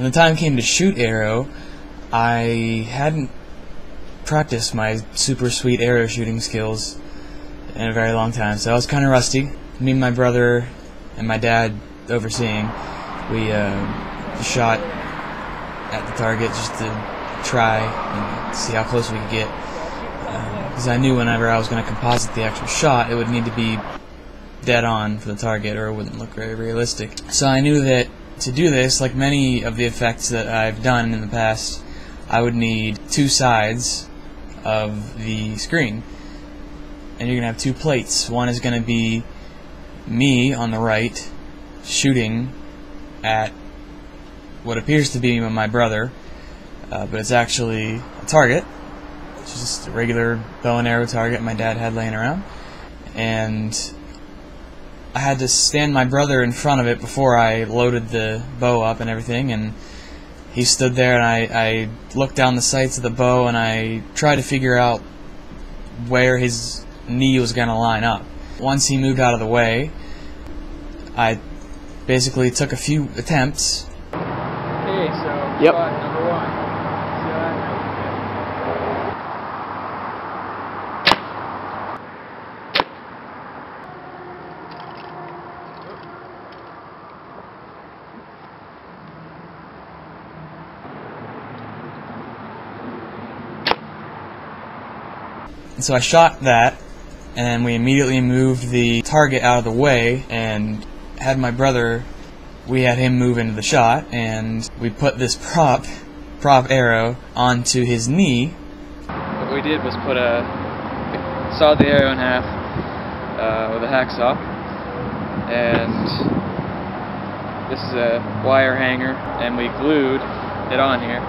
When the time came to shoot arrow, I hadn't practiced my super sweet arrow shooting skills in a very long time, so I was kind of rusty. Me and my brother and my dad overseeing, we shot at the target just to try and see how close we could get. Because I knew whenever I was going to composite the actual shot, it would need to be dead on for the target or it wouldn't look very realistic. So I knew that to do this, like many of the effects that I've done in the past, I would need two sides of the screen. And you're going to have two plates. One is going to be me on the right shooting at what appears to be my brother, but it's actually a target. It's just a regular bow and arrow target my dad had laying around. And I had to stand my brother in front of it before I loaded the bow up and everything, and he stood there, and I looked down the sights of the bow and I tried to figure out where his knee was going to line up. Once he moved out of the way, I basically took a few attempts. Okay, so yep. Shot number one. And so I shot that, and then we immediately moved the target out of the way and had my brother, we had him move into the shot, and we put this prop arrow onto his knee. What we did was sawed the arrow in half with a hacksaw, and this is a wire hanger, and we glued it on here.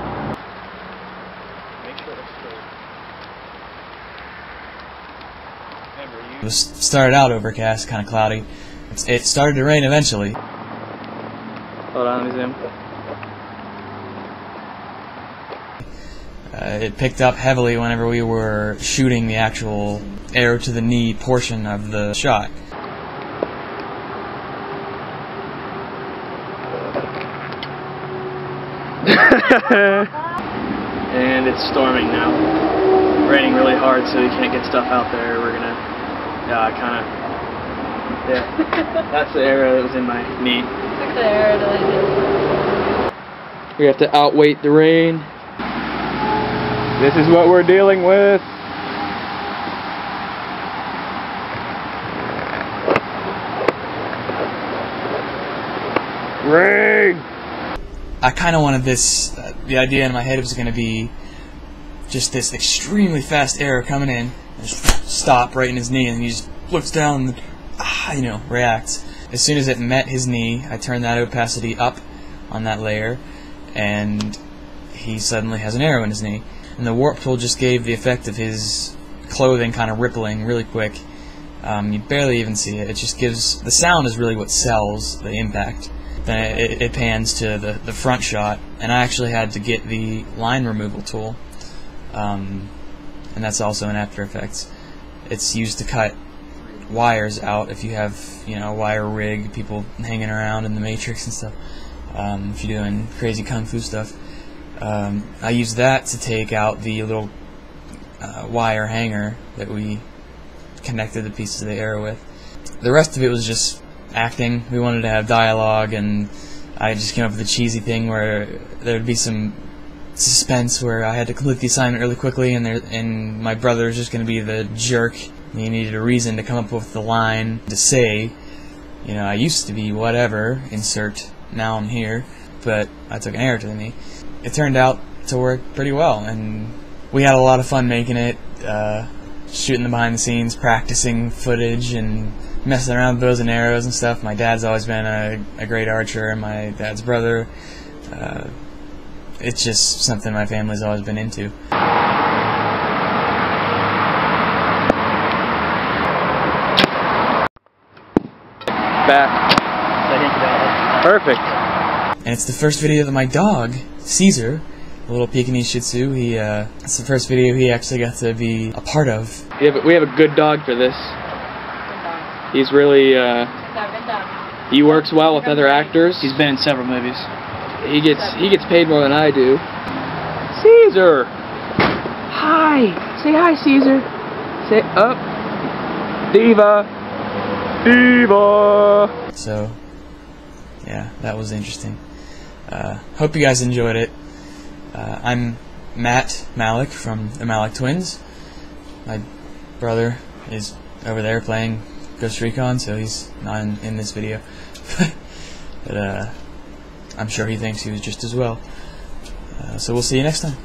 It started out overcast, kind of cloudy. It started to rain eventually. Hold on, let me zoom. It picked up heavily whenever we were shooting the actual arrow to the knee portion of the shot. And it's storming now. Raining really hard, so you can't get stuff out there. We're gonna, that's the arrow that was in my knee. Took the arrow to the knee. We have to outweight the rain. This is what we're dealing with. Rain! I kind of wanted this, the idea in my head was going to be just this extremely fast arrow coming in, and just stop right in his knee, and he just looks down and, reacts. As soon as it met his knee, I turned that opacity up on that layer, and he suddenly has an arrow in his knee. And the warp tool just gave the effect of his clothing kind of rippling really quick. You barely even see it. It just gives, the sound is really what sells the impact. Then it pans to the front shot, and I actually had to get the line removal tool, and that's also in After Effects. It's used to cut wires out if you have, a wire rig, people hanging around in the Matrix and stuff, if you're doing crazy kung fu stuff. I used that to take out the little wire hanger that we connected the pieces of the arrow with. The rest of it was just acting. We wanted to have dialogue, and I just came up with a cheesy thing where there would be some suspense where I had to complete the assignment really quickly, and my brother was just going to be the jerk. He needed a reason to come up with the line to say, I used to be whatever, insert, now I'm here, but I took an arrow to the knee. It turned out to work pretty well, and we had a lot of fun making it, shooting the behind the scenes, practicing footage, and messing around with bows and arrows and stuff. My dad's always been a great archer, and my dad's brother. It's just something my family's always been into. Back. Perfect. And it's the first video that my dog, Caesar, a little Pekingese Shih Tzu, it's the first video he actually got to be a part of. We have a good dog for this. He's really, he works well with other actors. He's been in several movies. He gets paid more than I do. Caesar! Hi! Say hi, Caesar! Say up. Diva! Diva! So, yeah, that was interesting. Hope you guys enjoyed it. I'm Malik from the Malik Twins. My brother is over there playing Ghost Recon, so he's not in this video. But I'm sure he thinks he was just as well. So we'll see you next time.